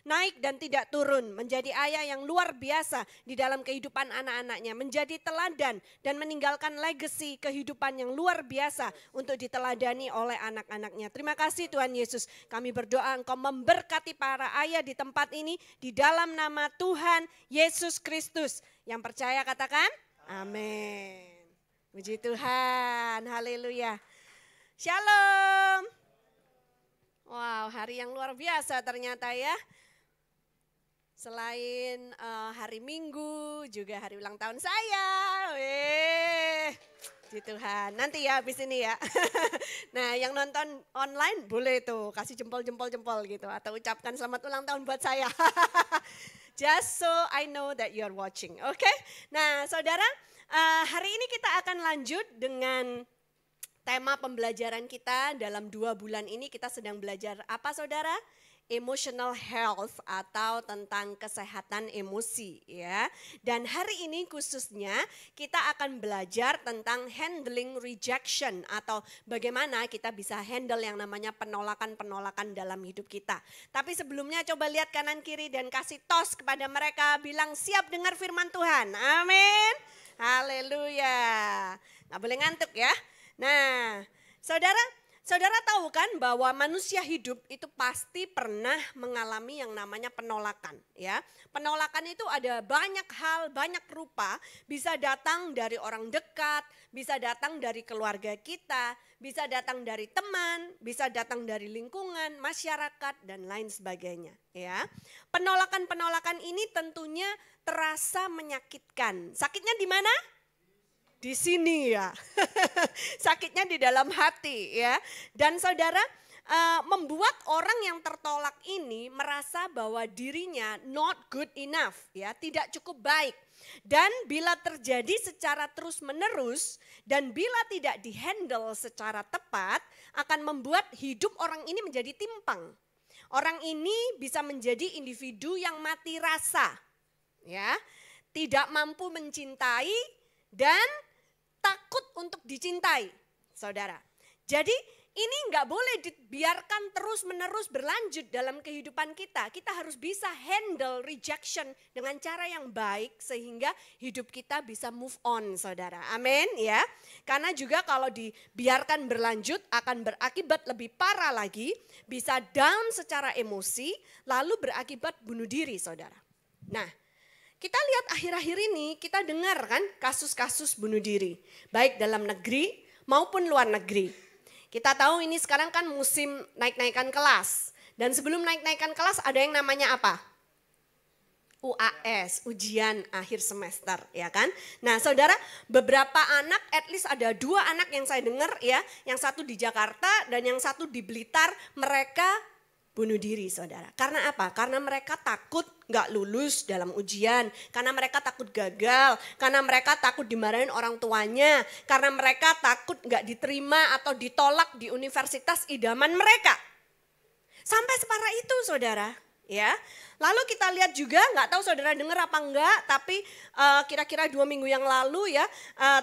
naik dan tidak turun, menjadi ayah yang luar biasa di dalam kehidupan anak-anaknya, menjadi teladan dan meninggalkan legacy kehidupan yang luar biasa untuk diteladani oleh anak-anaknya. Terima kasih Tuhan Yesus, kami berdoa Engkau memberkati para ayah di tempat ini di dalam nama Tuhan Yesus Kristus. Yang percaya katakan amin. Puji Tuhan, haleluya. Shalom. Wow, hari yang luar biasa ternyata ya. Selain hari Minggu, juga hari ulang tahun saya. Puji Tuhan, nanti ya habis ini ya. Nah yang nonton online boleh tuh kasih jempol-jempol gitu. Atau ucapkan selamat ulang tahun buat saya. Just so I know that you're watching, oke? Nah saudara, hari ini kita akan lanjut dengan tema pembelajaran kita dalam 2 bulan ini. Kita sedang belajar apa saudara? Emotional health atau tentang kesehatan emosi ya. Dan hari ini khususnya kita akan belajar tentang handling rejection atau bagaimana kita bisa handle yang namanya penolakan-penolakan dalam hidup kita. Tapi sebelumnya coba lihat kanan kiri dan kasih tos kepada mereka, bilang siap dengar firman Tuhan. Amin. Haleluya. Nggak boleh ngantuk ya. Nah, saudara tahu kan bahwa manusia hidup itu pasti pernah mengalami yang namanya penolakan ya. Penolakan itu ada banyak hal, banyak rupa, bisa datang dari orang dekat, bisa datang dari keluarga kita, bisa datang dari teman, bisa datang dari lingkungan, masyarakat dan lain sebagainya ya. Penolakan-penolakan ini tentunya terasa menyakitkan. Sakitnya di mana? Di sini ya, sakitnya di dalam hati ya. Dan saudara membuat orang yang tertolak ini merasa bahwa dirinya not good enough ya, tidak cukup baik. Dan bila terjadi secara terus menerus dan bila tidak dihandle secara tepat akan membuat hidup orang ini menjadi timpang. Orang ini bisa menjadi individu yang mati rasa ya, tidak mampu mencintai dan takut untuk dicintai, saudara. Jadi ini nggak boleh dibiarkan terus-menerus berlanjut dalam kehidupan kita. Kita harus bisa handle rejection dengan cara yang baik sehingga hidup kita bisa move on, saudara. Amin ya. Karena juga kalau dibiarkan berlanjut akan berakibat lebih parah lagi, bisa down secara emosi, lalu berakibat bunuh diri, saudara. Nah, kita lihat akhir-akhir ini kita dengar kan kasus-kasus bunuh diri. Baik dalam negeri maupun luar negeri. Kita tahu ini sekarang kan musim naik-naikan kelas. Dan sebelum naik-naikan kelas ada yang namanya apa? UAS, ujian akhir semester ya kan. Nah saudara, beberapa anak, at least ada 2 anak yang saya dengar ya. Yang satu di Jakarta dan yang satu di Blitar, mereka bunuh diri saudara. Karena apa? Karena mereka takut gak lulus dalam ujian. Karena mereka takut gagal. Karena mereka takut dimarahin orang tuanya. Karena mereka takut gak diterima atau ditolak di universitas idaman mereka. Sampai separah itu saudara. Ya, lalu kita lihat juga, nggak tahu saudara dengar apa enggak, tapi kira-kira 2 minggu yang lalu ya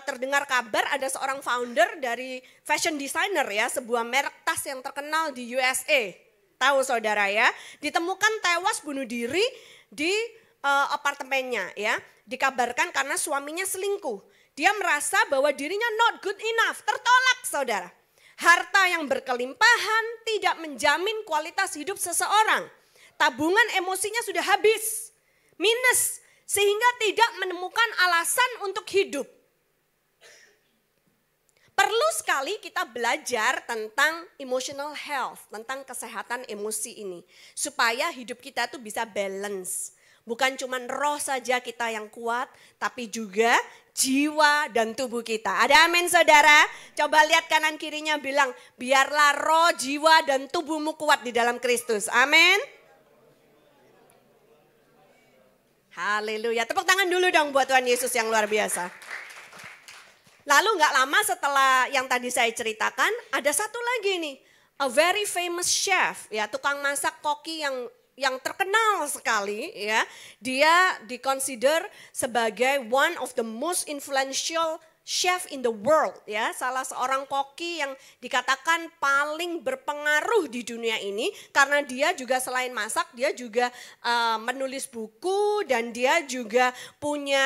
terdengar kabar ada seorang founder dari fashion designer ya, sebuah merek tas yang terkenal di USA. Tahu saudara ya, ditemukan tewas bunuh diri di apartemennya ya. Dikabarkan karena suaminya selingkuh. Dia merasa bahwa dirinya not good enough, tertolak saudara. Harta yang berkelimpahan tidak menjamin kualitas hidup seseorang. Tabungan emosinya sudah habis, minus, sehingga tidak menemukan alasan untuk hidup. Perlu sekali kita belajar tentang emotional health, tentang kesehatan emosi ini. Supaya hidup kita tuh bisa balance. Bukan cuma roh saja kita yang kuat, tapi juga jiwa dan tubuh kita. Ada amin saudara? Coba lihat kanan kirinya bilang, biarlah roh, jiwa dan tubuhmu kuat di dalam Kristus. Amin. Haleluya. Tepuk tangan dulu dong buat Tuhan Yesus yang luar biasa. Lalu gak lama setelah yang tadi saya ceritakan, ada satu lagi nih, a very famous chef, ya tukang masak koki yang terkenal sekali, ya. Dia dikonsider sebagai one of the most influential chef in the world, ya, salah seorang koki yang dikatakan paling berpengaruh di dunia ini karena dia juga selain masak, dia juga menulis buku dan dia juga punya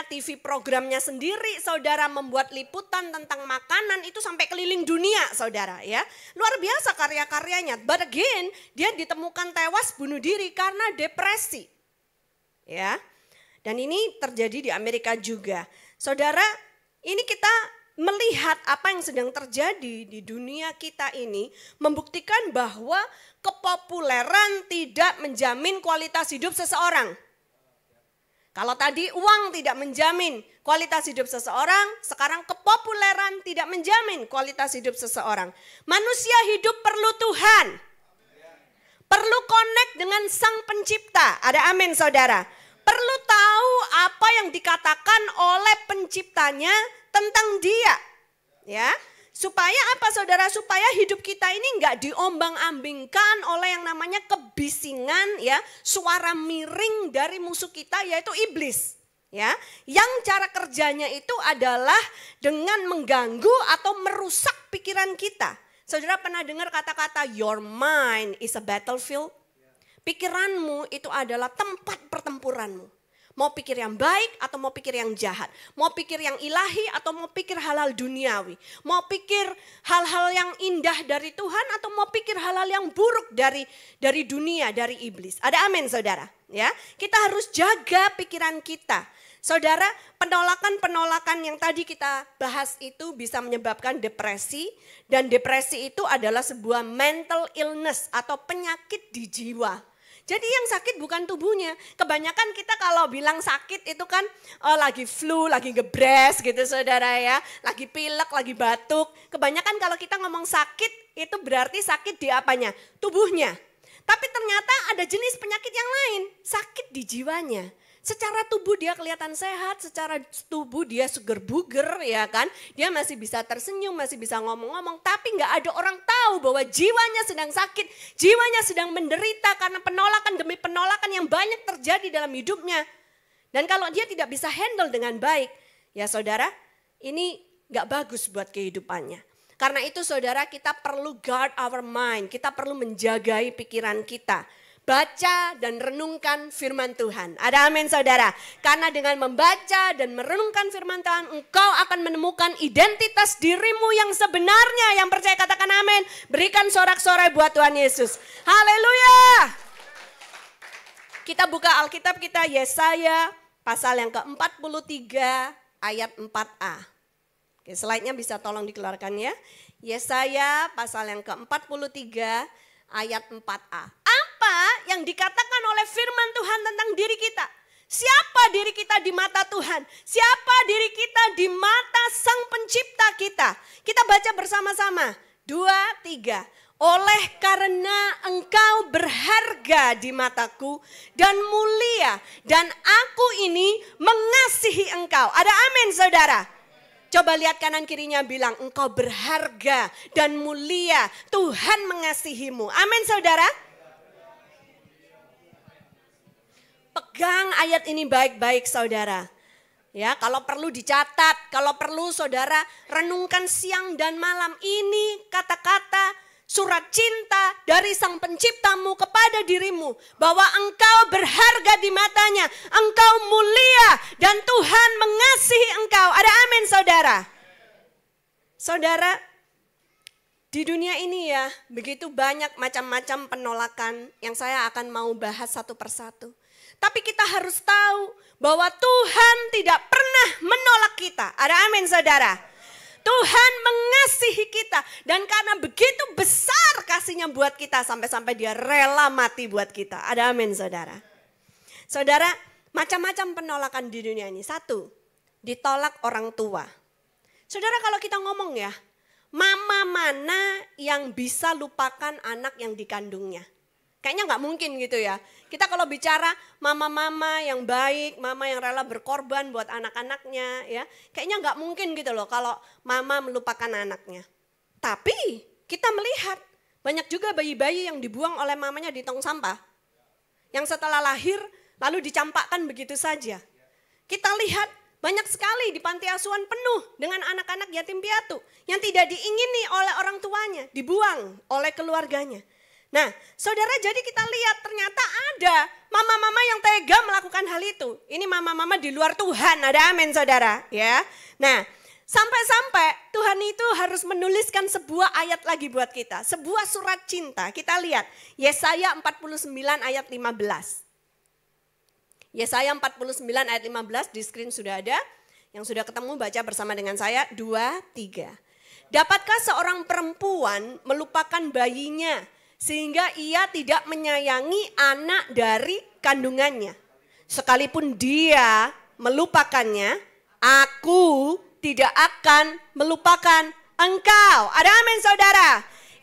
TV programnya sendiri, saudara, membuat liputan tentang makanan itu sampai keliling dunia, saudara, ya. Luar biasa karya-karyanya. But again, dia ditemukan tewas bunuh diri karena depresi. Ya. Dan ini terjadi di Amerika juga. Saudara, ini kita melihat apa yang sedang terjadi di dunia kita ini membuktikan bahwa kepopuleran tidak menjamin kualitas hidup seseorang. Kalau tadi uang tidak menjamin kualitas hidup seseorang, sekarang kepopuleran tidak menjamin kualitas hidup seseorang. Manusia hidup perlu Tuhan. Perlu connect dengan Sang Pencipta. Ada amin, saudara. Perlu tahu apa yang dikatakan oleh penciptanya tentang dia. Ya, supaya apa, saudara? Supaya hidup kita ini enggak diombang-ambingkan oleh yang namanya kebisingan, ya, suara miring dari musuh kita yaitu iblis. Ya, yang cara kerjanya itu adalah dengan mengganggu atau merusak pikiran kita. Saudara pernah dengar kata-kata your mind is a battlefield? Pikiranmu itu adalah tempat pertempuranmu. Mau pikir yang baik atau mau pikir yang jahat. Mau pikir yang ilahi atau mau pikir hal-hal duniawi. Mau pikir hal-hal yang indah dari Tuhan atau mau pikir hal-hal yang buruk dari dunia, dari iblis. Ada amin, saudara? Ya, kita harus jaga pikiran kita. Saudara, penolakan-penolakan yang tadi kita bahas itu bisa menyebabkan depresi. Dan depresi itu adalah sebuah mental illness atau penyakit di jiwa. Jadi yang sakit bukan tubuhnya. Kebanyakan kita kalau bilang sakit itu kan lagi flu, lagi gebres gitu, saudara, ya. Lagi pilek, lagi batuk. Kebanyakan kalau kita ngomong sakit itu berarti sakit di apanya? Tubuhnya. Tapi ternyata ada jenis penyakit yang lain. Sakit di jiwanya. Secara tubuh dia kelihatan sehat, secara tubuh dia seger buger, ya kan. Dia masih bisa tersenyum, masih bisa ngomong-ngomong. Tapi gak ada orang tahu bahwa jiwanya sedang sakit. Jiwanya sedang menderita karena penolakan demi penolakan yang banyak terjadi dalam hidupnya. Dan kalau dia tidak bisa handle dengan baik, ya saudara, ini gak bagus buat kehidupannya. Karena itu saudara, kita perlu guard our mind. Kita perlu menjagai pikiran kita. Baca dan renungkan firman Tuhan. Ada amin, saudara. Karena dengan membaca dan merenungkan firman Tuhan, engkau akan menemukan identitas dirimu yang sebenarnya. Yang percaya katakan amin. Berikan sorak-sorai buat Tuhan Yesus. Haleluya. Kita buka Alkitab kita, Yesaya pasal yang ke-43 ayat 4a. Oke, slide-nya bisa tolong dikeluarkan ya. Yesaya pasal yang ke-43 ayat 4a. Apa yang dikatakan oleh firman Tuhan tentang diri kita? Siapa diri kita di mata Tuhan? Siapa diri kita di mata Sang Pencipta kita? Kita baca bersama-sama. 2, 3. Oleh karena engkau berharga di mataku dan mulia, dan aku ini mengasihi engkau. Ada amin, saudara? Coba lihat kanan kirinya, bilang engkau berharga dan mulia, Tuhan mengasihimu. Amin, saudara? Pegang ayat ini baik-baik, saudara. Ya, kalau perlu dicatat, kalau perlu saudara renungkan siang dan malam. Ini kata-kata surat cinta dari Sang Penciptamu kepada dirimu. Bahwa engkau berharga di matanya, engkau mulia dan Tuhan mengasihi engkau. Ada amin, saudara? Saudara, di dunia ini ya begitu banyak macam-macam penolakan yang saya akan mau bahas satu persatu. Tapi kita harus tahu bahwa Tuhan tidak pernah menolak kita. Ada amin, saudara? Tuhan mengasihi kita. Dan karena begitu besar kasihnya buat kita, sampai-sampai dia rela mati buat kita. Ada amin, saudara? Saudara, macam-macam penolakan di dunia ini. 1, ditolak orang tua. Saudara, kalau kita ngomong ya, mama mana yang bisa lupakan anak yang dikandungnya? Kayaknya gak mungkin gitu ya. Kita kalau bicara mama-mama yang baik, mama yang rela berkorban buat anak-anaknya, ya, kayaknya gak mungkin gitu loh kalau mama melupakan anaknya. Tapi kita melihat banyak juga bayi-bayi yang dibuang oleh mamanya di tong sampah. Yang setelah lahir lalu dicampakkan begitu saja. Kita lihat Banyak sekali di panti asuhan penuh dengan anak-anak yatim piatu yang tidak diingini oleh orang tuanya, dibuang oleh keluarganya. Nah, saudara, jadi kita lihat ternyata ada mama-mama yang tega melakukan hal itu. Ini mama-mama di luar Tuhan, ada amin saudara, ya. Nah, sampai-sampai Tuhan itu harus menuliskan sebuah ayat lagi buat kita, sebuah surat cinta. Kita lihat Yesaya 49 ayat 15. Yesaya 49 ayat 15 di screen sudah ada. Yang sudah ketemu baca bersama dengan saya. 2, 3. Dapatkah seorang perempuan melupakan bayinya sehingga ia tidak menyayangi anak dari kandungannya? Sekalipun dia melupakannya, aku tidak akan melupakan engkau. Ada amin saudara.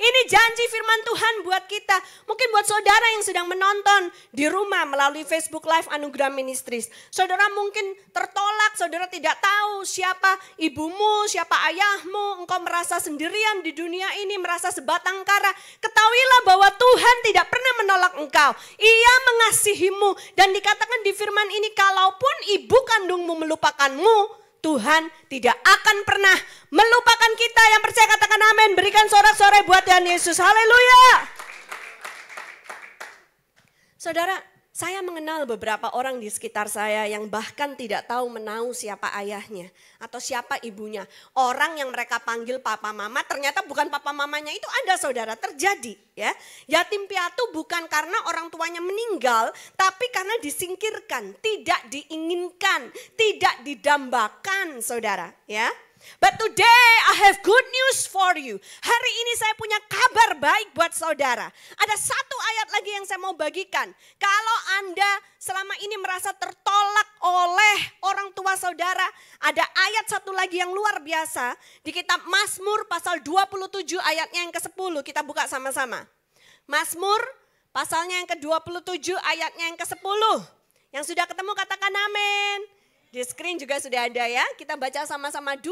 Ini janji firman Tuhan buat kita. Mungkin buat saudara yang sedang menonton di rumah melalui Facebook Live Anugerah Ministries. Saudara mungkin tertolak, saudara tidak tahu siapa ibumu, siapa ayahmu. Engkau merasa sendirian di dunia ini, merasa sebatang kara. Ketahuilah bahwa Tuhan tidak pernah menolak engkau. Ia mengasihimu. Dan dikatakan di firman ini, kalaupun ibu kandungmu melupakanmu, Tuhan tidak akan pernah melupakan kita. Yang percaya katakan amin. Berikan sorak-sorai buat Tuhan Yesus. Haleluya. Saudara, saya mengenal beberapa orang di sekitar saya yang bahkan tidak tahu menahu siapa ayahnya atau siapa ibunya. Orang yang mereka panggil papa mama ternyata bukan papa mamanya, itu ada saudara, terjadi ya. Yatim piatu bukan karena orang tuanya meninggal, tapi karena disingkirkan, tidak diinginkan, tidak didambakan saudara ya. But today I have good news for you. Hari ini saya punya kabar baik buat saudara. Ada satu ayat lagi yang saya mau bagikan. Kalau Anda selama ini merasa tertolak oleh orang tua saudara, ada ayat satu lagi yang luar biasa. Di kitab Mazmur pasal 27 ayatnya yang ke-10. Kita buka sama-sama. Mazmur pasalnya yang ke-27 ayatnya yang ke-10. Yang sudah ketemu katakan amin. Di screen juga sudah ada ya. Kita baca sama-sama 2,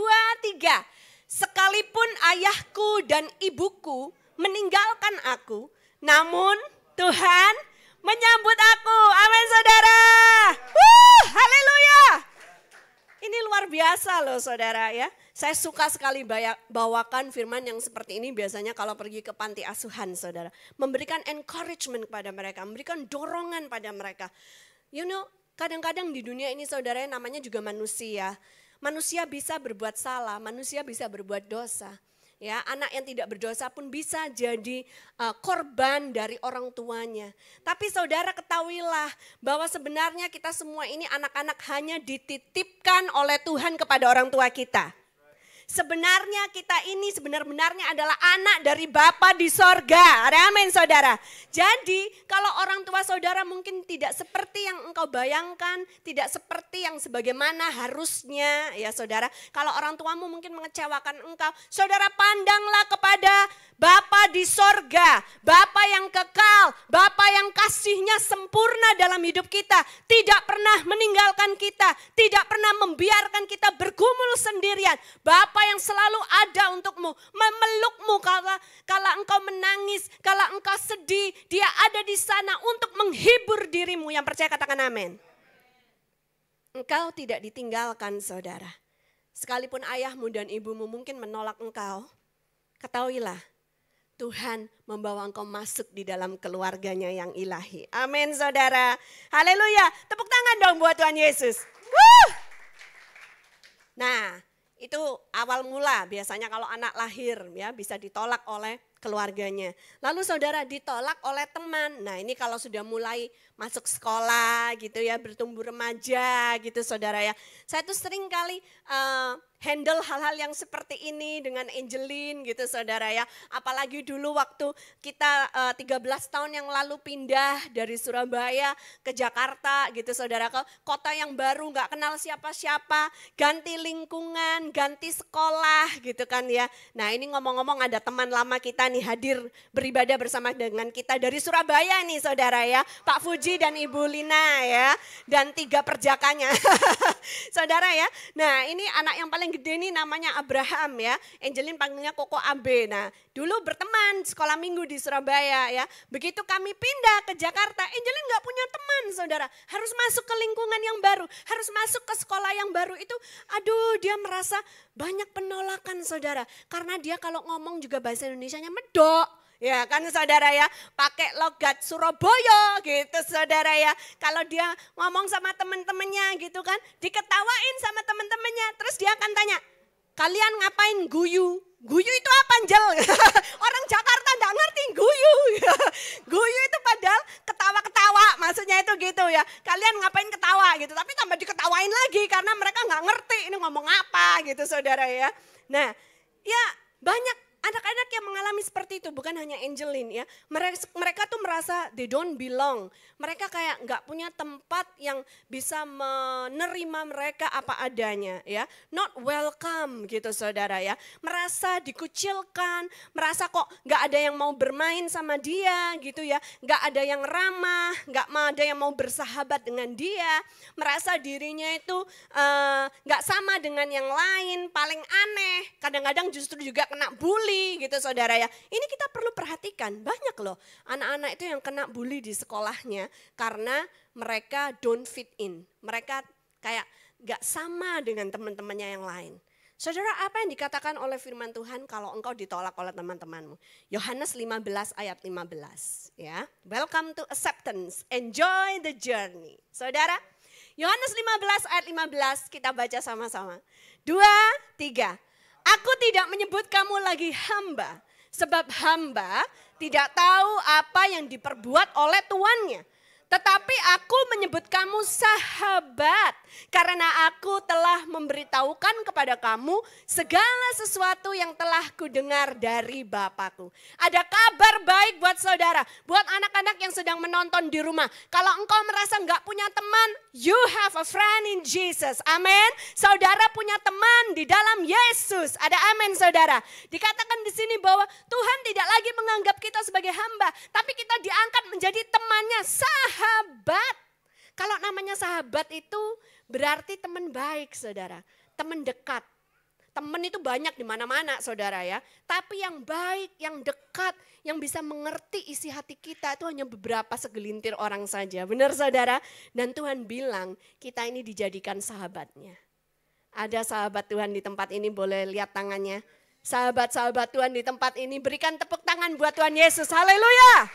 3. Sekalipun ayahku dan ibuku meninggalkan aku, namun Tuhan menyambut aku. Amin saudara. Haleluya. Ini luar biasa loh saudara ya. Saya suka sekali bawakan firman yang seperti ini biasanya kalau pergi ke panti asuhan saudara. Memberikan encouragement kepada mereka, memberikan dorongan pada mereka. You know, kadang-kadang di dunia ini saudara namanya juga manusia. Manusia bisa berbuat salah, manusia bisa berbuat dosa. Ya, anak yang tidak berdosa pun bisa jadi korban dari orang tuanya. Tapi saudara ketahuilah bahwa sebenarnya kita semua ini anak-anak hanya dititipkan oleh Tuhan kepada orang tua kita. Sebenarnya kita ini sebenarnya adalah anak dari Bapa di sorga. Ada amin saudara. Jadi kalau orang tua saudara mungkin tidak seperti yang engkau bayangkan. Tidak seperti yang sebagaimana harusnya ya saudara. Kalau orang tuamu mungkin mengecewakan engkau. Saudara pandanglah kepada Bapa di sorga. Bapa yang kekal. Bapa yang kasihnya sempurna dalam hidup kita. Tidak pernah meninggalkan kita. Tidak pernah membiarkan kita bergumul sendirian. Bapa yang selalu ada untukmu, memelukmu kalau engkau menangis, kalau engkau sedih, dia ada di sana untuk menghibur dirimu. Yang percaya katakan amin. Engkau tidak ditinggalkan saudara. Sekalipun ayahmu dan ibumu mungkin menolak engkau, ketahuilah Tuhan membawa engkau masuk di dalam keluarganya yang ilahi. Amin saudara. Haleluya. Tepuk tangan dong buat Tuhan Yesus. Nah, itu awal mula biasanya kalau anak lahir ya bisa ditolak oleh keluarganya. Lalu saudara ditolak oleh teman. Nah ini kalau sudah mulai masuk sekolah gitu ya, bertumbuh remaja gitu saudara ya. Saya tuh sering kali handle hal-hal yang seperti ini dengan Angeline gitu saudara ya. Apalagi dulu waktu kita 13 tahun yang lalu pindah dari Surabaya ke Jakarta gitu saudara. Ke kota yang baru gak kenal siapa-siapa. Ganti lingkungan, ganti sekolah gitu kan ya. Nah ini ngomong-ngomong ada teman lama kita nih hadir beribadah bersama dengan kita dari Surabaya nih saudara ya. Pak Fuji dan Ibu Lina ya. Dan 3 perjakanya. Saudara ya. Nah ini anak yang paling paling gede ini namanya Abraham ya. Angelin panggilnya Koko Abe. Nah, dulu berteman sekolah minggu di Surabaya ya. Begitu kami pindah ke Jakarta, Angelin nggak punya teman saudara. Harus masuk ke lingkungan yang baru, harus masuk ke sekolah yang baru itu. Aduh, dia merasa banyak penolakan saudara. Karena dia kalau ngomong juga bahasa Indonesianya medok. Ya kan saudara ya, pakai logat Surabaya gitu saudara ya. Kalau dia ngomong sama teman-temannya gitu kan, diketawain sama teman-temannya. Terus dia akan tanya, kalian ngapain guyu? Guyu itu apa Angel? Orang Jakarta nggak ngerti guyu. Guyu itu padahal ketawa-ketawa, maksudnya itu gitu ya. Kalian ngapain ketawa gitu, tapi tambah diketawain lagi karena mereka nggak ngerti ini ngomong apa gitu saudara ya. Nah ya banyak anak-anak yang mengalami seperti itu, bukan hanya Angelin ya. Mereka tuh merasa they don't belong. Mereka kayak nggak punya tempat yang bisa menerima mereka apa adanya ya. Not welcome gitu saudara ya. Merasa dikucilkan, merasa kok nggak ada yang mau bermain sama dia gitu ya. Nggak ada yang ramah, nggak ada yang mau bersahabat dengan dia. Merasa dirinya itu nggak sama dengan yang lain, paling aneh. Kadang-kadang justru juga kena bully gitu saudara ya. Ini kita perlu perhatikan, banyak loh anak-anak itu yang kena bully di sekolahnya karena mereka don't fit in. Mereka kayak gak sama dengan teman-temannya yang lain. Saudara, apa yang dikatakan oleh firman Tuhan kalau engkau ditolak oleh teman-temanmu? Yohanes 15 ayat 15 ya. Welcome to acceptance, enjoy the journey. Saudara, Yohanes 15 ayat 15 kita baca sama-sama. 2, 3. Aku tidak menyebut kamu lagi hamba, sebab hamba tidak tahu apa yang diperbuat oleh tuannya. Tetapi aku menyebut kamu sahabat, karena aku telah memberitahukan kepada kamu segala sesuatu yang telah kudengar dari Bapakku. Ada kabar baik buat saudara, buat anak-anak yang sedang menonton di rumah. Kalau engkau merasa enggak punya teman, you have a friend in Jesus. Amin. Saudara punya teman di dalam Yesus. Ada amin saudara. Dikatakan di sini bahwa Tuhan tidak lagi menganggap kita sebagai hamba, tapi kita diangkat menjadi temannya, sahabat. Kalau namanya sahabat itu berarti teman baik saudara, teman dekat. Teman itu banyak di mana-mana saudara ya. Tapi yang baik, yang dekat, yang bisa mengerti isi hati kita itu hanya beberapa segelintir orang saja. Benar saudara? Dan Tuhan bilang kita ini dijadikan sahabatnya. Ada sahabat Tuhan di tempat ini, boleh lihat tangannya. Sahabat-sahabat Tuhan di tempat ini, berikan tepuk tangan buat Tuhan Yesus. Haleluya.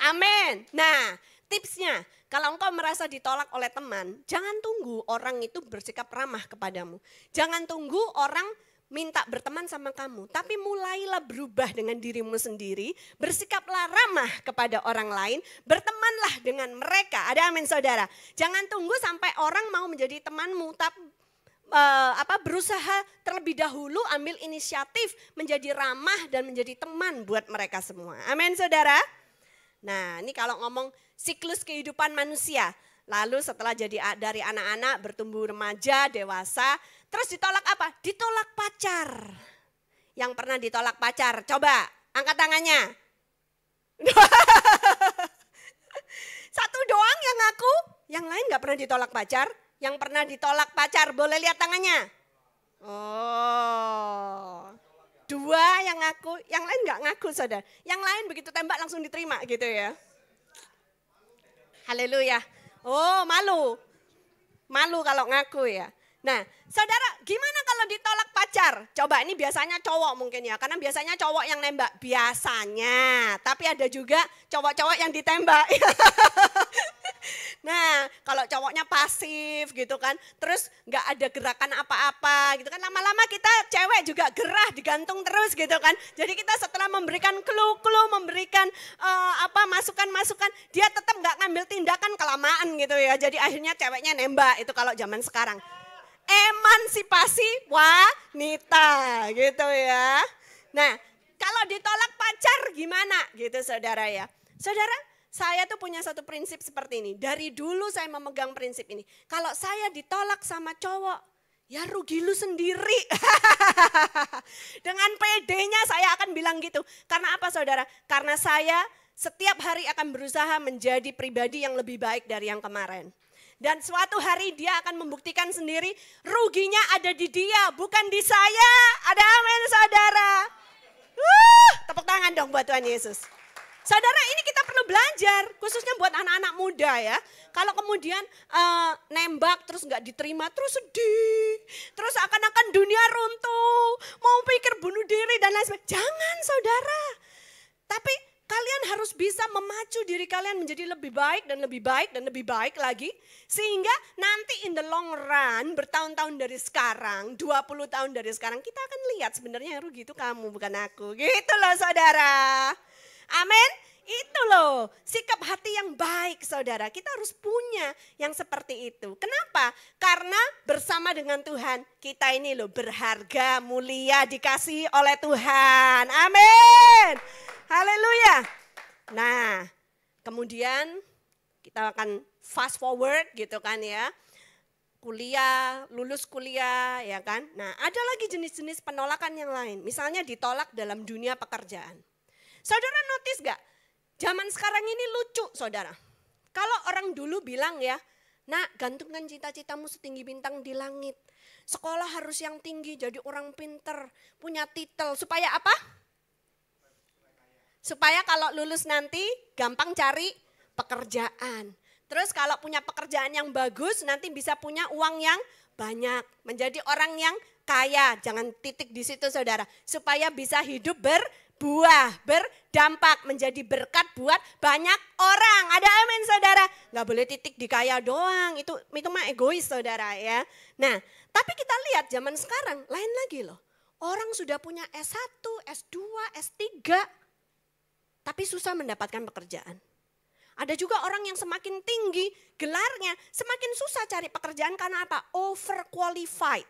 Amin. Nah, tipsnya, kalau engkau merasa ditolak oleh teman, jangan tunggu orang itu bersikap ramah kepadamu. Jangan tunggu orang minta berteman sama kamu, tapi mulailah berubah dengan dirimu sendiri, bersikaplah ramah kepada orang lain, bertemanlah dengan mereka. Ada amin saudara. Jangan tunggu sampai orang mau menjadi temanmu, tapi berusaha terlebih dahulu ambil inisiatif menjadi ramah dan menjadi teman buat mereka semua. Amin saudara. Nah, ini kalau ngomong siklus kehidupan manusia. Lalu setelah jadi dari anak-anak, bertumbuh remaja, dewasa. Terus ditolak apa? Ditolak pacar. Yang pernah ditolak pacar, coba angkat tangannya. Satu doang yang ngaku, yang lain gak pernah ditolak pacar. Yang pernah ditolak pacar, boleh lihat tangannya. Oh, 2 yang ngaku, yang lain gak ngaku saudara. Yang lain begitu tembak langsung diterima gitu ya. Haleluya. Oh malu. Malu kalau ngaku ya. Nah saudara, gimana kalau ditolak pacar? Coba ini biasanya cowok mungkin ya. Karena biasanya cowok yang nembak. Biasanya. Tapi ada juga cowok-cowok yang ditembak. Nah kalau cowoknya pasif gitu kan. Terus gak ada gerakan apa-apa gitu kan. Lama-lama kita cewek juga gerah digantung terus gitu kan. Jadi kita setelah memberikan clue-clue, memberikan masukan-masukan. Dia tetap gak ngambil tindakan, kelamaan gitu ya. Jadi akhirnya ceweknya nembak. Itu kalau zaman sekarang. Emansipasi wanita gitu ya. Nah kalau ditolak pacar gimana gitu saudara ya. Saudara, saya tuh punya satu prinsip seperti ini. Dari dulu saya memegang prinsip ini. Kalau saya ditolak sama cowok, ya rugi lu sendiri. Dengan PD-nya saya akan bilang gitu. Karena apa saudara? Karena saya setiap hari akan berusaha menjadi pribadi yang lebih baik dari yang kemarin. Dan suatu hari dia akan membuktikan sendiri ruginya ada di dia, bukan di saya. Ada amin saudara. Tepuk tangan dong buat Tuhan Yesus. Saudara, ini kita perlu belajar, khususnya buat anak-anak muda ya. Kalau kemudian nembak terus nggak diterima, terus sedih. Terus akan-akan dunia runtuh, mau pikir bunuh diri dan lain sebagainya. Jangan saudara. Tapi kalian harus bisa memacu diri kalian menjadi lebih baik dan lebih baik dan lebih baik lagi. Sehingga nanti in the long run, bertahun-tahun dari sekarang, 20 tahun dari sekarang, kita akan lihat sebenarnya yang rugi itu kamu bukan aku. Gitu loh saudara. Amin. Itu loh sikap hati yang baik saudara. Kita harus punya yang seperti itu. Kenapa? Karena bersama dengan Tuhan kita ini loh berharga, mulia, dikasihi oleh Tuhan. Amin. Haleluya. Nah kemudian kita akan fast forward gitu kan ya. Kuliah, lulus kuliah ya kan. Nah ada lagi jenis-jenis penolakan yang lain. Misalnya ditolak dalam dunia pekerjaan. Saudara notice gak? Zaman sekarang ini lucu saudara. Kalau orang dulu bilang ya, nak gantungkan cita-citamu setinggi bintang di langit. Sekolah harus yang tinggi, jadi orang pinter, punya titel. Supaya apa? Supaya kalau lulus nanti gampang cari pekerjaan. Terus kalau punya pekerjaan yang bagus nanti bisa punya uang yang banyak. Menjadi orang yang kaya, jangan titik di situ saudara. Supaya bisa hidup berbuah, berdampak, menjadi berkat buat banyak orang. Ada amin saudara. Gak boleh titik di kaya doang, itu mah egois saudara ya. Nah tapi kita lihat zaman sekarang lain lagi loh. Orang sudah punya S1, S2, S3, tapi susah mendapatkan pekerjaan. Ada juga orang yang semakin tinggi gelarnya, semakin susah cari pekerjaan karena apa? Overqualified.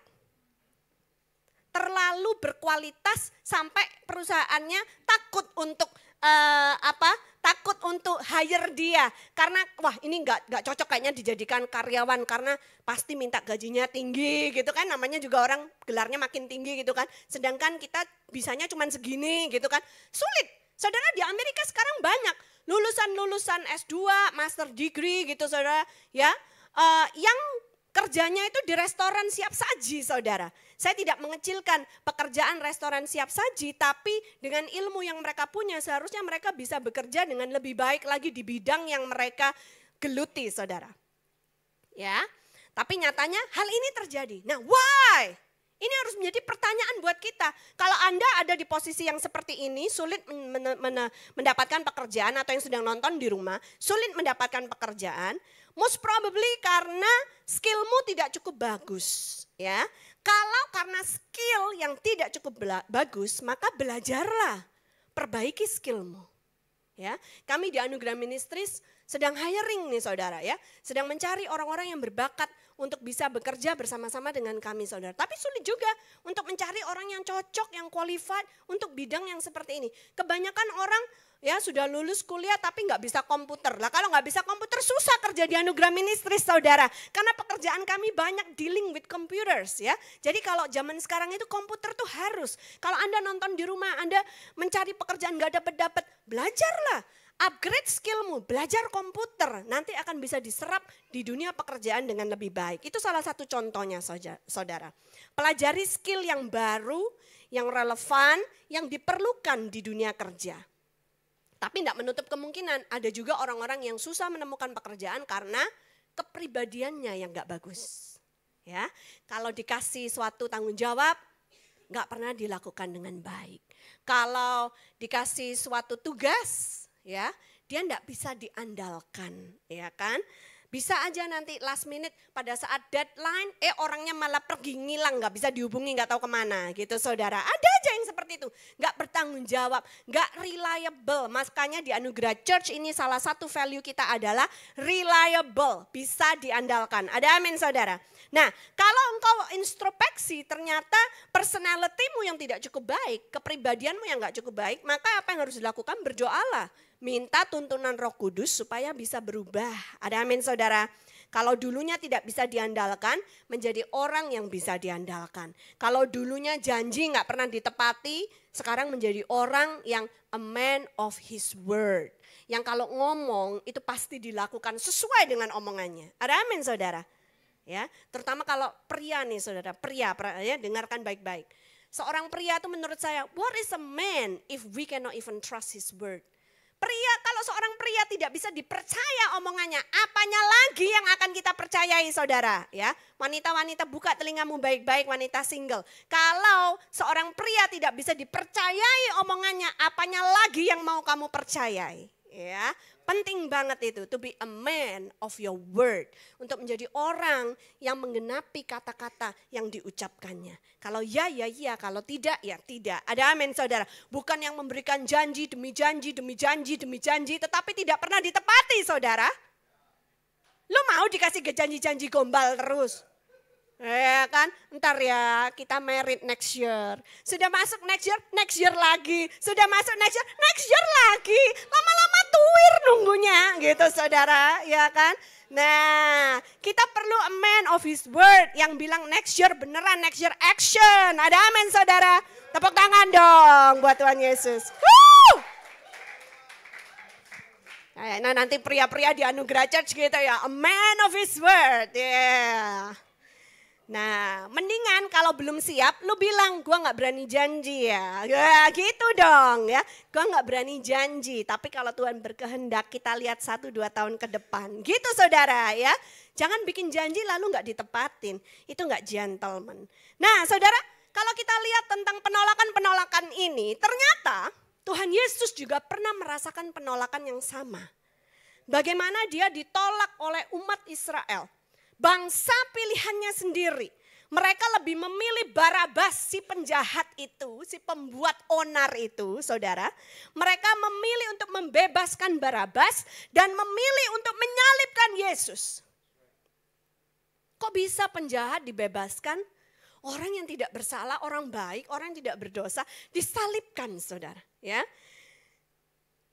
Terlalu berkualitas sampai perusahaannya takut untuk takut untuk hire dia karena wah ini nggak cocok kayaknya dijadikan karyawan karena pasti minta gajinya tinggi gitu kan, namanya juga orang gelarnya makin tinggi gitu kan, sedangkan kita bisanya cuma segini gitu kan, sulit. Saudara di Amerika sekarang banyak lulusan S2, master degree gitu saudara ya, yang kerjanya itu di restoran siap saji saudara. Saya tidak mengecilkan pekerjaan restoran siap saji, tapi dengan ilmu yang mereka punya seharusnya mereka bisa bekerja dengan lebih baik lagi di bidang yang mereka geluti saudara. Ya, tapi nyatanya hal ini terjadi. Nah why? Ini harus menjadi pertanyaan buat kita. Kalau Anda ada di posisi yang seperti ini, sulit mendapatkan pekerjaan atau yang sedang nonton di rumah, sulit mendapatkan pekerjaan, most probably karena skillmu tidak cukup bagus. Ya, kalau karena skill yang tidak cukup bagus, maka belajarlah, perbaiki skillmu. Ya, kami di Anugerah Ministries sedang hiring nih saudara ya, sedang mencari orang-orang yang berbakat untuk bisa bekerja bersama-sama dengan kami saudara. Tapi sulit juga untuk mencari orang yang cocok, yang qualified untuk bidang yang seperti ini. Kebanyakan orang ya sudah lulus kuliah tapi nggak bisa komputer. Lah kalau nggak bisa komputer susah kerja di Anugerah Ministries saudara. Karena pekerjaan kami banyak dealing with computers ya. Jadi kalau zaman sekarang itu komputer tuh harus. Kalau Anda nonton di rumah, Anda mencari pekerjaan nggak dapat, belajarlah. Upgrade skillmu, belajar komputer, nanti akan bisa diserap di dunia pekerjaan dengan lebih baik. Itu salah satu contohnya saudara. Pelajari skill yang baru, yang relevan, yang diperlukan di dunia kerja. Tapi tidak menutup kemungkinan ada juga orang-orang yang susah menemukan pekerjaan karena kepribadiannya yang gak bagus. Ya, kalau dikasih suatu tanggung jawab, gak pernah dilakukan dengan baik. Kalau dikasih suatu tugas, ya, dia enggak bisa diandalkan, ya kan? Bisa aja nanti last minute pada saat deadline, orangnya malah pergi ngilang, nggak bisa dihubungi, nggak tahu kemana gitu saudara. Ada aja yang seperti itu, nggak bertanggung jawab, nggak reliable. Makanya di Anugerah Church ini salah satu value kita adalah reliable, bisa diandalkan. Ada amin saudara. Nah kalau engkau introspeksi ternyata personalitimu yang tidak cukup baik, kepribadianmu yang nggak cukup baik, maka apa yang harus dilakukan? Berdoalah. Minta tuntunan Roh Kudus supaya bisa berubah. Ada amin saudara. Kalau dulunya tidak bisa diandalkan, menjadi orang yang bisa diandalkan. Kalau dulunya janji nggak pernah ditepati, sekarang menjadi orang yang a man of his word. Yang kalau ngomong itu pasti dilakukan sesuai dengan omongannya. Ada amin saudara? Ya, terutama kalau pria nih saudara, pria ya, dengarkan baik-baik. Seorang pria itu menurut saya, what is a man if we cannot even trust his word? Pria, kalau seorang pria tidak bisa dipercaya omongannya, apanya lagi yang akan kita percayai saudara? Ya, wanita-wanita buka telingamu baik-baik, wanita single. Kalau seorang pria tidak bisa dipercayai omongannya, apanya lagi yang mau kamu percayai? Ya, penting banget itu, to be a man of your word. Untuk menjadi orang yang menggenapi kata-kata yang diucapkannya. Kalau ya, ya, ya. Kalau tidak, ya tidak. Ada amin saudara. Bukan yang memberikan janji demi janji, demi janji, demi janji. Tetapi tidak pernah ditepati saudara. Lu mau dikasih janji-janji gombal terus? Ya kan, ntar ya kita married next year. Sudah masuk next year lagi. Sudah masuk next year lagi. Lama-lama tuir nunggunya gitu saudara, ya kan. Nah, kita perlu a man of his word yang bilang next year beneran, next year action. Ada amin saudara. Tepuk tangan dong buat Tuhan Yesus. Nah nanti pria-pria di Anugerah Church gitu ya, a man of his word. Yeah. Nah, mendingan kalau belum siap, lu bilang, gua nggak berani janji ya. Ya gitu dong ya, gua nggak berani janji. Tapi kalau Tuhan berkehendak, kita lihat 1-2 tahun ke depan. Gitu saudara ya. Jangan bikin janji lalu nggak ditepatin. Itu nggak gentleman. Nah saudara, kalau kita lihat tentang penolakan-penolakan ini, ternyata Tuhan Yesus juga pernah merasakan penolakan yang sama. Bagaimana dia ditolak oleh umat Israel. Bangsa pilihannya sendiri. Mereka lebih memilih Barabas, si penjahat itu, si pembuat onar itu, saudara. Mereka memilih untuk membebaskan Barabas dan memilih untuk menyalibkan Yesus. Kok bisa penjahat dibebaskan? Orang yang tidak bersalah, orang baik, orang yang tidak berdosa disalibkan, saudara. Ya.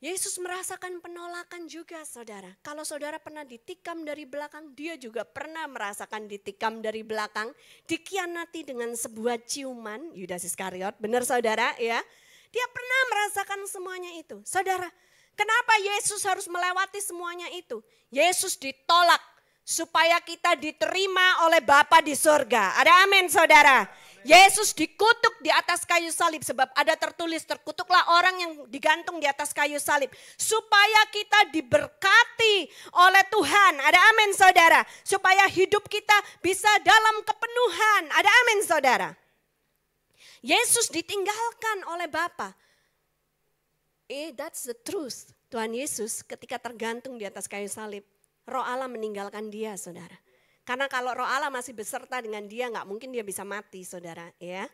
Yesus merasakan penolakan juga saudara. Kalau saudara pernah ditikam dari belakang, dia juga pernah merasakan ditikam dari belakang. Dikhianati dengan sebuah ciuman, Yudas Iskariot, benar saudara ya. Dia pernah merasakan semuanya itu. Saudara, kenapa Yesus harus melewati semuanya itu? Yesus ditolak supaya kita diterima oleh Bapa di surga. Ada amin saudara. Yesus dikutuk di atas kayu salib sebab ada tertulis terkutuklah orang yang digantung di atas kayu salib. Supaya kita diberkati oleh Tuhan. Ada amin saudara. Supaya hidup kita bisa dalam kepenuhan. Ada amin saudara. Yesus ditinggalkan oleh Bapa. That's the truth. Tuhan Yesus ketika tergantung di atas kayu salib. Roh Allah meninggalkan dia saudara. Karena kalau Roh Allah masih beserta dengan dia, nggak mungkin dia bisa mati, saudara. Ya,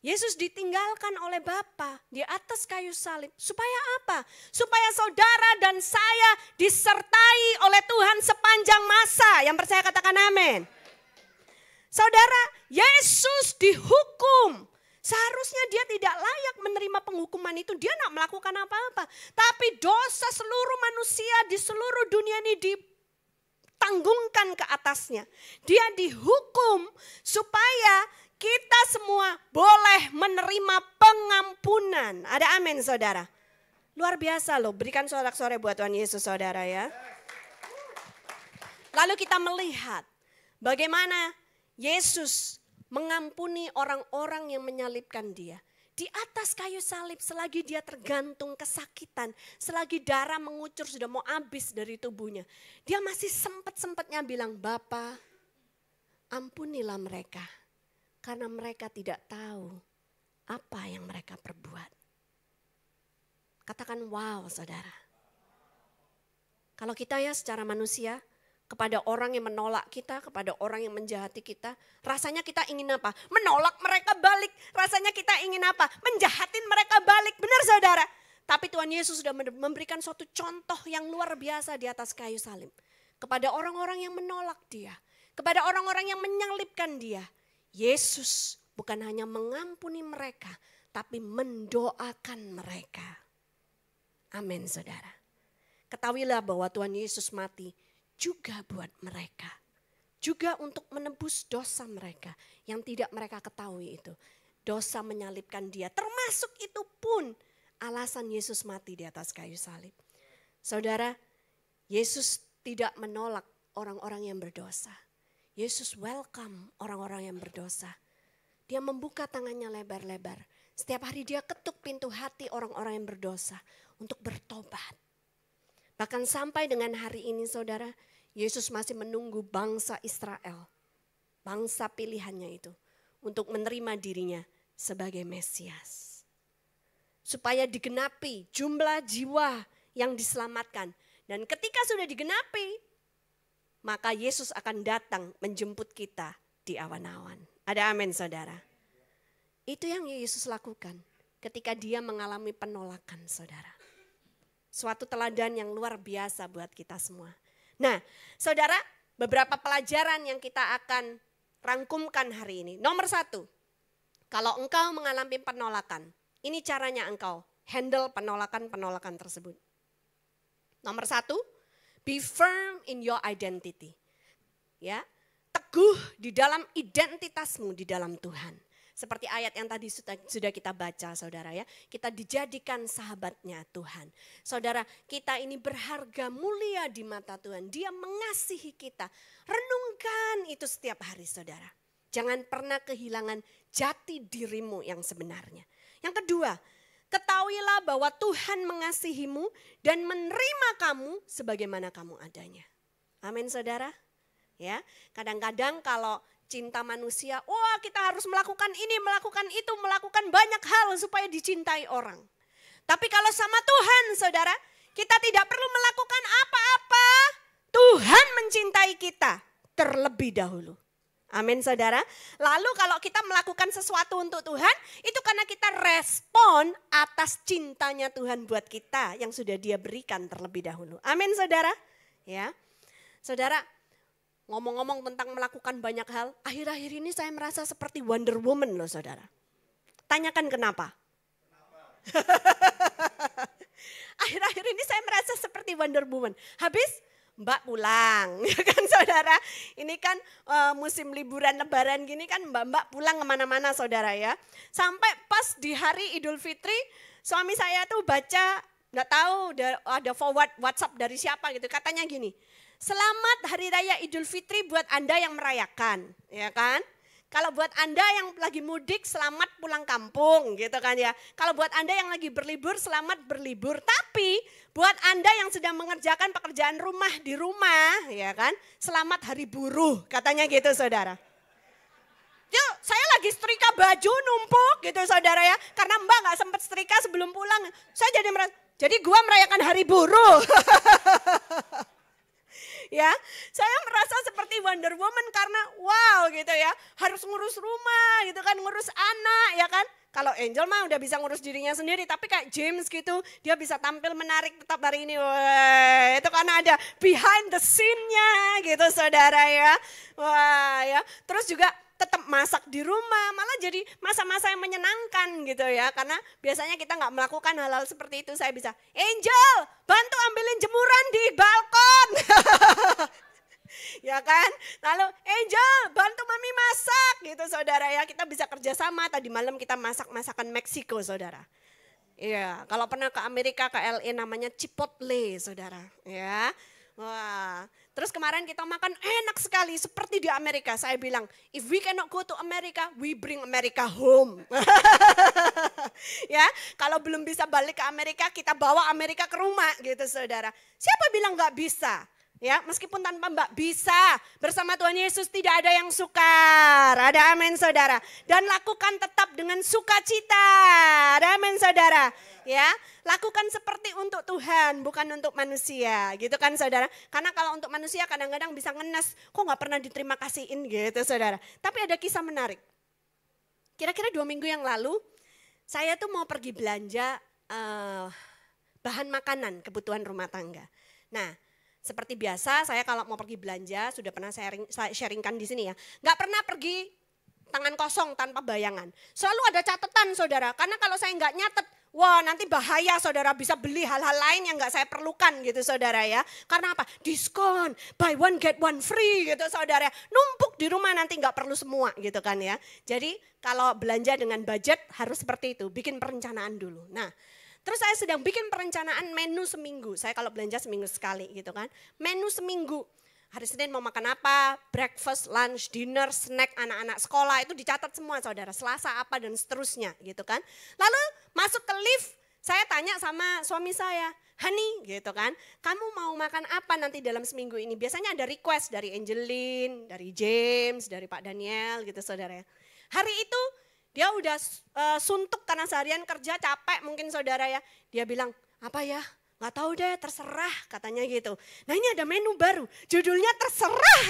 Yesus ditinggalkan oleh Bapa di atas kayu salib. Supaya apa? Supaya saudara dan saya disertai oleh Tuhan sepanjang masa. Yang percaya katakan amin. Saudara, Yesus dihukum. Seharusnya dia tidak layak menerima penghukuman itu. Dia tidak melakukan apa-apa. Tapi dosa seluruh manusia di seluruh dunia ini tanggungkan ke atasnya. Dia dihukum supaya kita semua boleh menerima pengampunan. Ada amin saudara. Luar biasa loh, berikan sorak-sorai buat Tuhan Yesus saudara ya. Lalu kita melihat bagaimana Yesus mengampuni orang-orang yang menyalibkan dia. Di atas kayu salib selagi dia tergantung kesakitan. Selagi darah mengucur sudah mau habis dari tubuhnya. Dia masih sempat-sempatnya bilang, Bapa ampunilah mereka. Karena mereka tidak tahu apa yang mereka perbuat. Katakan wow saudara. Kalau kita ya secara manusia. Kepada orang yang menolak kita, kepada orang yang menjahati kita. Rasanya kita ingin apa? Menolak mereka balik. Rasanya kita ingin apa? Menjahatin mereka balik. Benar saudara? Tapi Tuhan Yesus sudah memberikan suatu contoh yang luar biasa di atas kayu salib. Kepada orang-orang yang menolak dia. Kepada orang-orang yang menyalibkan dia. Yesus bukan hanya mengampuni mereka, tapi mendoakan mereka. Amin saudara. Ketahuilah bahwa Tuhan Yesus mati juga buat mereka. Juga untuk menebus dosa mereka yang tidak mereka ketahui itu. Dosa menyalibkan dia. Termasuk itu pun alasan Yesus mati di atas kayu salib. Saudara, Yesus tidak menolak orang-orang yang berdosa. Yesus welcome orang-orang yang berdosa. Dia membuka tangannya lebar-lebar. Setiap hari dia ketuk pintu hati orang-orang yang berdosa untuk bertobat. Bahkan sampai dengan hari ini saudara, Yesus masih menunggu bangsa Israel, bangsa pilihannya itu, untuk menerima dirinya sebagai Mesias. Supaya digenapi jumlah jiwa yang diselamatkan. Dan ketika sudah digenapi, maka Yesus akan datang menjemput kita di awan-awan. Ada amin saudara. Itu yang Yesus lakukan ketika dia mengalami penolakan saudara. Suatu teladan yang luar biasa buat kita semua. Nah saudara, beberapa pelajaran yang kita akan rangkumkan hari ini. Nomor 1, kalau engkau mengalami penolakan, ini caranya engkau handle penolakan-penolakan tersebut. Nomor 1, be firm in your identity. Ya, teguh di dalam identitasmu di dalam Tuhan. Seperti ayat yang tadi sudah kita baca saudara ya. Kita dijadikan sahabatnya Tuhan. Saudara, kita ini berharga mulia di mata Tuhan. Dia mengasihi kita. Renungkan itu setiap hari saudara. Jangan pernah kehilangan jati dirimu yang sebenarnya. Yang kedua, ketahuilah bahwa Tuhan mengasihimu dan menerima kamu sebagaimana kamu adanya. Amin saudara. Ya, kadang-kadang kalau cinta manusia, wah kita harus melakukan ini, melakukan itu, melakukan banyak hal supaya dicintai orang. Tapi kalau sama Tuhan saudara, kita tidak perlu melakukan apa-apa. Tuhan mencintai kita terlebih dahulu. Amin saudara. Lalu kalau kita melakukan sesuatu untuk Tuhan, itu karena kita respon atas cintanya Tuhan buat kita yang sudah Dia berikan terlebih dahulu. Amin saudara. Ya, saudara, ngomong-ngomong tentang melakukan banyak hal, akhir-akhir ini saya merasa seperti Wonder Woman loh saudara. Tanyakan kenapa? Akhir-akhir ini saya merasa seperti Wonder Woman. Habis Mbak pulang, ya kan saudara. Ini kan musim liburan lebaran gini kan mbak-mbak pulang kemana-mana saudara ya. Sampai pas di hari Idul Fitri, suami saya tuh baca, nggak tahu ada forward WhatsApp dari siapa gitu. Katanya gini, selamat Hari Raya Idul Fitri buat Anda yang merayakan, ya kan. Kalau buat Anda yang lagi mudik, selamat pulang kampung gitu kan ya. Kalau buat Anda yang lagi berlibur, selamat berlibur. Tapi buat Anda yang sedang mengerjakan pekerjaan rumah di rumah, ya kan, selamat Hari Buruh, katanya gitu saudara. Yuk, saya lagi setrika baju numpuk gitu saudara ya. Karena Mbak gak sempat setrika sebelum pulang. Saya jadi gua merayakan Hari Buruh. Ya, saya merasa seperti Wonder Woman karena wow gitu ya, harus ngurus rumah gitu kan, ngurus anak ya kan. Kalau Angel mah udah bisa ngurus dirinya sendiri, tapi kayak James gitu, dia bisa tampil menarik tetap hari ini. Wah, itu karena ada behind the scene-nya gitu saudara ya. Wah ya, terus juga tetap masak di rumah, malah jadi masa-masa yang menyenangkan gitu ya. Karena biasanya kita nggak melakukan hal-hal seperti itu. Saya bisa, Angel bantu ambilin jemuran di balkon. Ya kan, lalu Angel bantu mami masak gitu saudara ya. Kita bisa kerjasama, tadi malam kita masak masakan Meksiko saudara. Iya, kalau pernah ke Amerika, ke LA namanya Chipotle saudara ya. Wah, terus kemarin kita makan enak sekali seperti di Amerika. Saya bilang, if we cannot go to America, we bring America home. Ya, kalau belum bisa balik ke Amerika, kita bawa Amerika ke rumah gitu saudara. Siapa bilang nggak bisa? Ya, meskipun tanpa Mbak bisa, bersama Tuhan Yesus tidak ada yang sukar. Ada amin saudara. Dan lakukan tetap dengan sukacita. Ada amin saudara. Ya, lakukan seperti untuk Tuhan, bukan untuk manusia, gitu kan saudara. Karena kalau untuk manusia kadang-kadang bisa ngenes, kok gak pernah diterima kasihin gitu saudara. Tapi ada kisah menarik. Kira-kira 2 minggu yang lalu, saya tuh mau pergi belanja bahan makanan, kebutuhan rumah tangga. Nah, seperti biasa saya kalau mau pergi belanja, sudah pernah sharingkan di sini ya. Gak pernah pergi tangan kosong tanpa bayangan. Selalu ada catatan saudara, karena kalau saya gak nyatet, wah nanti bahaya saudara, bisa beli hal-hal lain yang gak saya perlukan gitu saudara ya. Karena apa? Diskon, buy one get one free gitu saudara. Numpuk di rumah nanti gak perlu semua gitu kan ya. Jadi kalau belanja dengan budget harus seperti itu, bikin perencanaan dulu. Nah, Terus saya sedang bikin perencanaan menu seminggu. Saya kalau belanja seminggu sekali gitu kan. Menu seminggu. Hari Senin mau makan apa, breakfast, lunch, dinner, snack anak-anak sekolah itu dicatat semua saudara. Selasa apa dan seterusnya gitu kan. Lalu masuk ke lift, saya tanya sama suami saya, honey gitu kan, kamu mau makan apa nanti dalam seminggu ini? Biasanya ada request dari Angeline, dari James, dari Pak Daniel gitu saudara ya. Hari itu dia udah suntuk karena seharian kerja capek mungkin saudara ya. Dia bilang, apa ya? Gak tahu deh, terserah katanya gitu. Nah ini ada menu baru, judulnya terserah.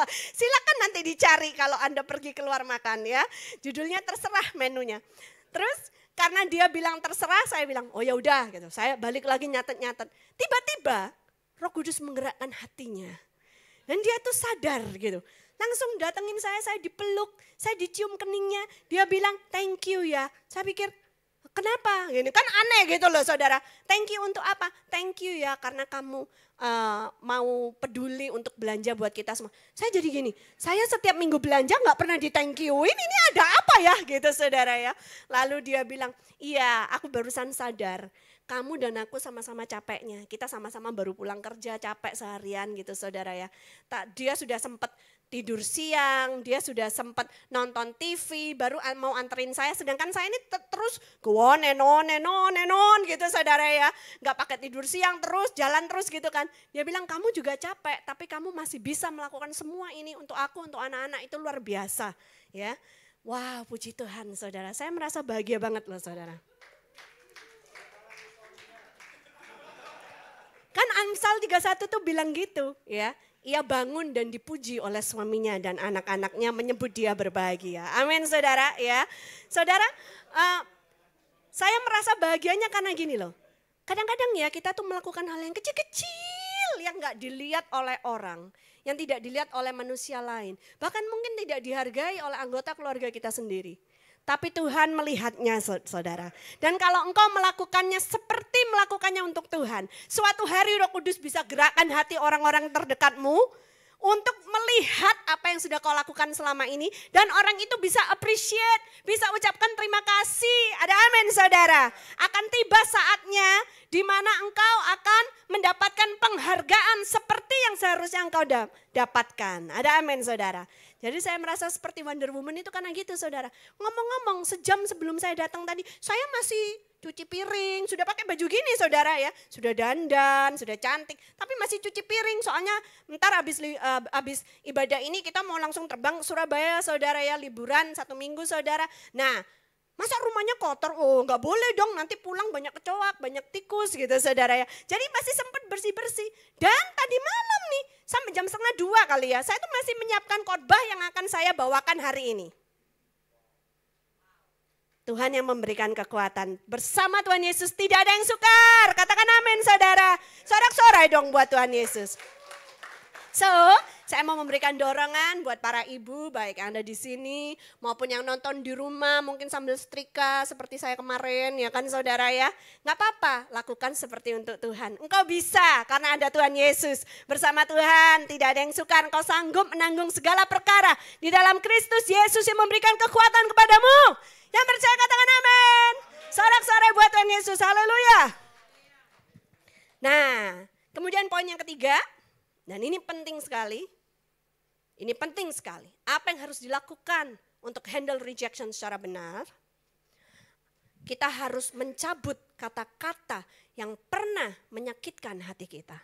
Silakan nanti dicari kalau Anda pergi keluar makan ya. Judulnya terserah menunya. Terus karena dia bilang terserah, saya bilang oh ya udah gitu. Saya balik lagi nyatet-nyatet. Tiba-tiba Roh Kudus menggerakkan hatinya. Dan dia tuh sadar gitu. Langsung datengin saya dipeluk, saya dicium keningnya. Dia bilang thank you ya. Saya pikir kenapa? Gini kan aneh gitu loh saudara. Thank you untuk apa? Thank you ya karena kamu mau peduli untuk belanja buat kita semua. Saya jadi gini, saya setiap minggu belanja gak pernah di thank you-in, ini ada apa ya gitu saudara ya. Lalu dia bilang, iya aku barusan sadar. Kamu dan aku sama-sama capeknya. Kita sama-sama baru pulang kerja capek seharian gitu saudara ya. Dia sudah sempat tidur siang, dia sudah sempat nonton TV, baru mau anterin saya. Sedangkan saya ini terus nenon gitu saudara ya. Gak pakai tidur siang terus, jalan terus gitu kan. Dia bilang kamu juga capek, tapi kamu masih bisa melakukan semua ini untuk aku, untuk anak-anak, itu luar biasa. Ya, wow puji Tuhan saudara. Saya merasa bahagia banget loh saudara. Kan Amsal 31 tuh bilang gitu ya. Ia bangun dan dipuji oleh suaminya dan anak-anaknya menyebut dia berbahagia. Amin saudara ya. Saudara, saya merasa bahagianya karena gini loh. Kadang-kadang ya kita tuh melakukan hal yang kecil-kecil yang gak dilihat oleh orang. Yang tidak dilihat oleh manusia lain. Bahkan mungkin tidak dihargai oleh anggota keluarga kita sendiri. Tapi Tuhan melihatnya saudara. Dan kalau engkau melakukannya seperti melakukannya untuk Tuhan. Suatu hari Roh Kudus bisa gerakkan hati orang-orang terdekatmu. Untuk melihat apa yang sudah kau lakukan selama ini. Dan orang itu bisa appreciate. Bisa ucapkan terima kasih. Ada amin saudara. Akan tiba saatnya di mana engkau akan mendapatkan penghargaan seperti yang seharusnya engkau dapatkan. Ada amin saudara. Jadi saya merasa seperti Wonder Woman itu karena gitu saudara. Ngomong-ngomong sejam sebelum saya datang tadi, saya masih cuci piring, sudah pakai baju gini saudara ya. Sudah dandan, sudah cantik, tapi masih cuci piring. Soalnya ntar habis ibadah ini kita mau langsung terbang Surabaya saudara ya, liburan 1 minggu saudara. Nah, masa rumahnya kotor? Oh nggak boleh dong, nanti pulang banyak kecoak, banyak tikus gitu saudara ya. Jadi masih sempat bersih-bersih. Dan tadi malam nih, sampai jam 1:30 kali ya, saya tuh masih menyiapkan khotbah yang akan saya bawakan hari ini. Tuhan yang memberikan kekuatan. Bersama Tuhan Yesus tidak ada yang sukar. Katakan amin saudara. Sorak-sorai dong buat Tuhan Yesus. So, saya mau memberikan dorongan buat para ibu, baik yang ada di sini maupun yang nonton di rumah, mungkin sambil setrika seperti saya kemarin, ya kan saudara ya. Nggak apa-apa, lakukan seperti untuk Tuhan. Engkau bisa karena ada Tuhan Yesus. Bersama Tuhan tidak ada yang sukar, engkau sanggup menanggung segala perkara. Di dalam Kristus Yesus yang memberikan kekuatan kepadamu. Yang percaya katakan amin. Sorak-sorai buat Tuhan Yesus, haleluya. Nah, kemudian poin yang ketiga. Dan ini penting sekali. Ini penting sekali. Apa yang harus dilakukan untuk handle rejection secara benar? Kita harus mencabut kata-kata yang pernah menyakitkan hati kita.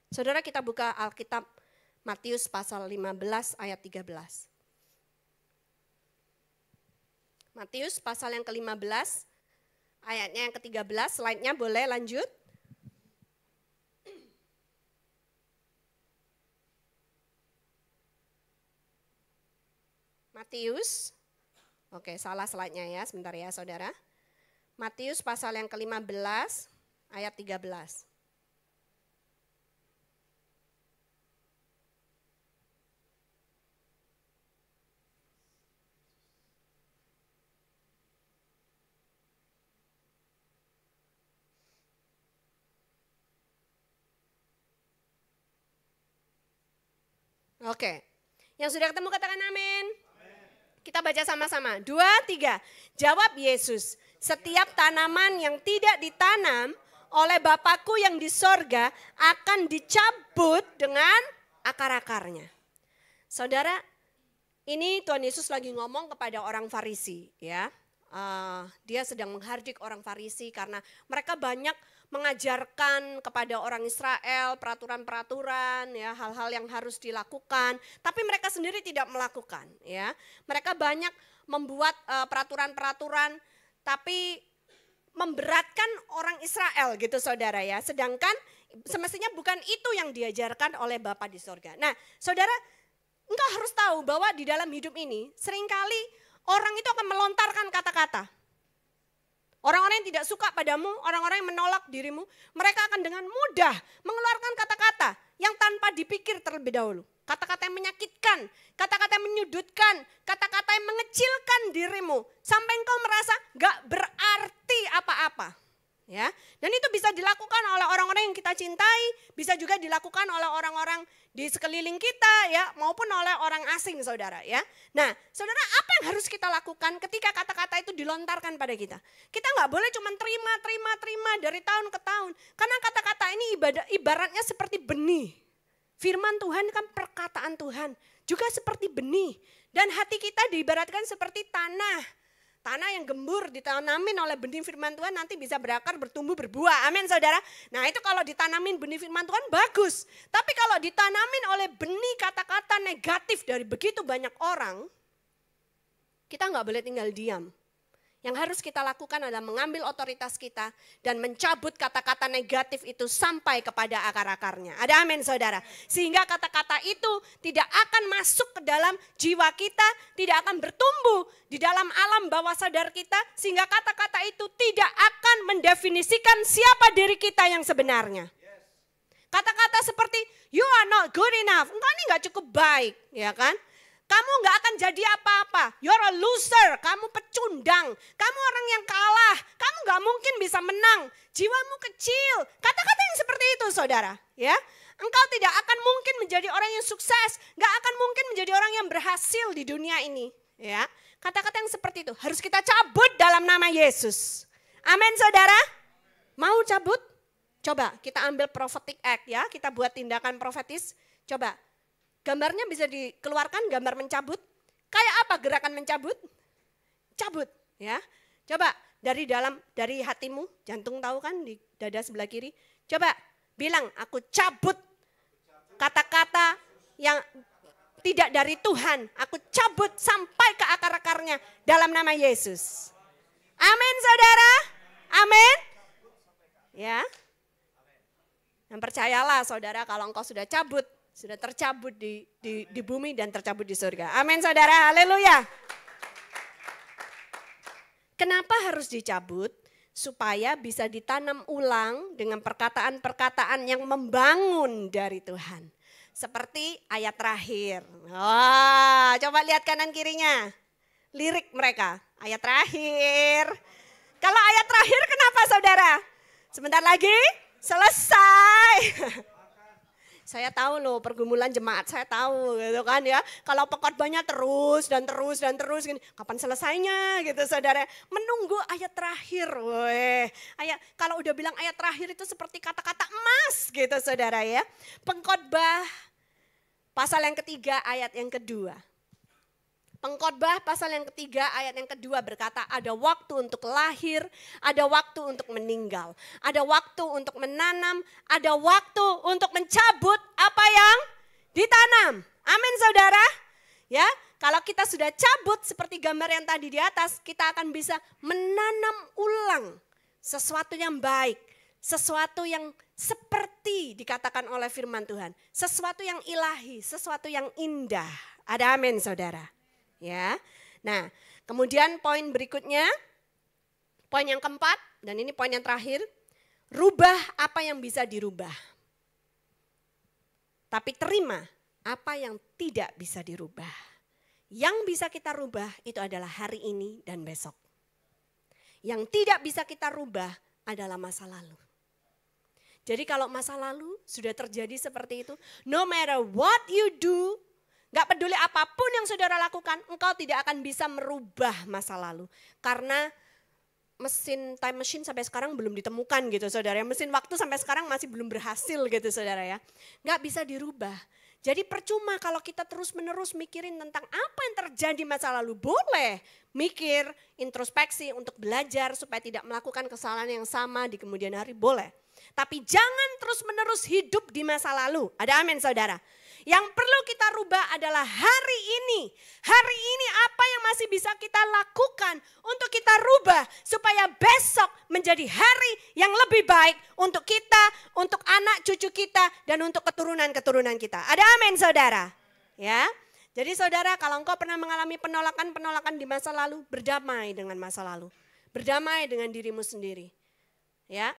Saudara, kita buka Alkitab Matius pasal 15 ayat 13. Matius pasal yang ke-15 ayatnya yang ke-13. Slide-nya boleh lanjut. Matius, oke salah slide-nya ya, sebentar ya saudara. Matius pasal yang ke-15 ayat 13. Oke, yang sudah ketemu katakan amin. Kita baca sama-sama. 2, 3. Jawab Yesus, Setiap tanaman yang tidak ditanam oleh Bapakku yang di sorga akan dicabut dengan akar-akarnya. Saudara, ini Tuhan Yesus lagi ngomong kepada orang Farisi, ya. Dia sedang menghardik orang Farisi karena mereka banyak mengajarkan kepada orang Israel peraturan-peraturan, ya, hal-hal yang harus dilakukan, tapi mereka sendiri tidak melakukan, ya. Mereka banyak membuat peraturan-peraturan, tapi memberatkan orang Israel, gitu saudara, ya. Sedangkan semestinya bukan itu yang diajarkan oleh Bapa di sorga. Nah, saudara, engkau harus tahu bahwa di dalam hidup ini seringkali orang itu akan melontarkan kata-kata. Orang-orang yang tidak suka padamu, orang-orang yang menolak dirimu, mereka akan dengan mudah mengeluarkan kata-kata yang tanpa dipikir terlebih dahulu. Kata-kata yang menyakitkan, kata-kata yang menyudutkan, kata-kata yang mengecilkan dirimu. Sampai engkau merasa gak berarti apa-apa. Ya, dan itu bisa dilakukan oleh orang-orang yang kita cintai, bisa juga dilakukan oleh orang-orang di sekeliling kita, ya, maupun oleh orang asing, saudara, ya. Nah, saudara, apa yang harus kita lakukan ketika kata-kata itu dilontarkan pada kita? Kita nggak boleh cuma terima dari tahun ke tahun, karena kata-kata ini ibaratnya seperti benih. Firman Tuhan kan perkataan Tuhan, juga seperti benih, dan hati kita diibaratkan seperti tanah. Tanah yang gembur ditanamin oleh benih firman Tuhan nanti bisa berakar, bertumbuh, berbuah. Amin, saudara. Nah, itu kalau ditanamin benih firman Tuhan bagus. Tapi kalau ditanamin oleh benih kata-kata negatif dari begitu banyak orang, kita nggak boleh tinggal diam. Yang harus kita lakukan adalah mengambil otoritas kita dan mencabut kata-kata negatif itu sampai kepada akar-akarnya. Ada amin, saudara. Sehingga kata-kata itu tidak akan masuk ke dalam jiwa kita, tidak akan bertumbuh di dalam alam bawah sadar kita, sehingga kata-kata itu tidak akan mendefinisikan siapa diri kita yang sebenarnya. Kata-kata seperti you are not good enough, engkau ini gak cukup baik, ya kan? Kamu gak akan jadi apa-apa, you're a loser, kamu pecundang, kamu orang yang kalah, kamu gak mungkin bisa menang, jiwamu kecil. Kata-kata yang seperti itu, saudara, ya. Engkau tidak akan mungkin menjadi orang yang sukses, gak akan mungkin menjadi orang yang berhasil di dunia ini, ya. Kata-kata yang seperti itu harus kita cabut dalam nama Yesus. Amin, saudara. Mau cabut? Coba kita ambil prophetic act, ya, kita buat tindakan profetis. Coba. Gambarnya bisa dikeluarkan, gambar mencabut. Kayak apa gerakan mencabut? Cabut, ya. Coba dari hatimu, jantung tahu kan di dada sebelah kiri. Coba bilang, aku cabut kata-kata yang tidak dari Tuhan. Aku cabut sampai ke akar-akarnya dalam nama Yesus. Amin, saudara. Amin. Ya. Dan percayalah, saudara, kalau engkau sudah cabut, sudah tercabut di bumi dan tercabut di surga. Amin, saudara. Haleluya. Kenapa harus dicabut? Supaya bisa ditanam ulang dengan perkataan-perkataan yang membangun dari Tuhan. Seperti ayat terakhir. Wah, coba lihat kanan kirinya. Lirik mereka. Ayat terakhir. Kalau ayat terakhir kenapa, saudara? Sebentar lagi selesai. Saya tahu loh pergumulan jemaat, saya tahu gitu kan ya. Kalau pengkhotbahnya terus dan terus gini, kapan selesainya gitu, saudara. Menunggu ayat terakhir. Kalau udah bilang ayat terakhir itu seperti kata-kata emas gitu, saudara, ya. Pengkhotbah pasal yang ketiga ayat yang kedua. Pengkhotbah pasal yang ketiga ayat yang kedua berkata, ada waktu untuk lahir, ada waktu untuk meninggal, ada waktu untuk menanam, ada waktu untuk mencabut apa yang ditanam. Amin, saudara. Ya, kalau kita sudah cabut seperti gambar yang tadi di atas, kita akan bisa menanam ulang sesuatu yang baik, sesuatu yang seperti dikatakan oleh firman Tuhan, sesuatu yang ilahi, sesuatu yang indah. Ada amin, saudara. Ya, nah kemudian poin berikutnya, poin yang keempat, dan ini poin yang terakhir, rubah apa yang bisa dirubah. Tapi terima apa yang tidak bisa dirubah. Yang bisa kita rubah itu adalah hari ini dan besok. Yang tidak bisa kita rubah adalah masa lalu. Jadi kalau masa lalu sudah terjadi seperti itu, no matter what you do, gak peduli apapun yang saudara lakukan, engkau tidak akan bisa merubah masa lalu. Karena mesin time machine sampai sekarang belum ditemukan gitu saudara ya. Mesin waktu sampai sekarang masih belum berhasil gitu saudara ya. Nggak bisa dirubah. Jadi percuma kalau kita terus-menerus mikirin tentang apa yang terjadi masa lalu. Boleh mikir, introspeksi untuk belajar supaya tidak melakukan kesalahan yang sama di kemudian hari, boleh. Tapi jangan terus-menerus hidup di masa lalu. Ada amin saudara. Yang perlu kita rubah adalah hari ini. Hari ini apa yang masih bisa kita lakukan untuk kita rubah supaya besok menjadi hari yang lebih baik untuk kita, untuk anak cucu kita, dan untuk keturunan-keturunan kita. Ada amin saudara? Ya. Jadi saudara, kalau engkau pernah mengalami penolakan-penolakan di masa lalu, berdamai dengan masa lalu. Berdamai dengan dirimu sendiri. Ya,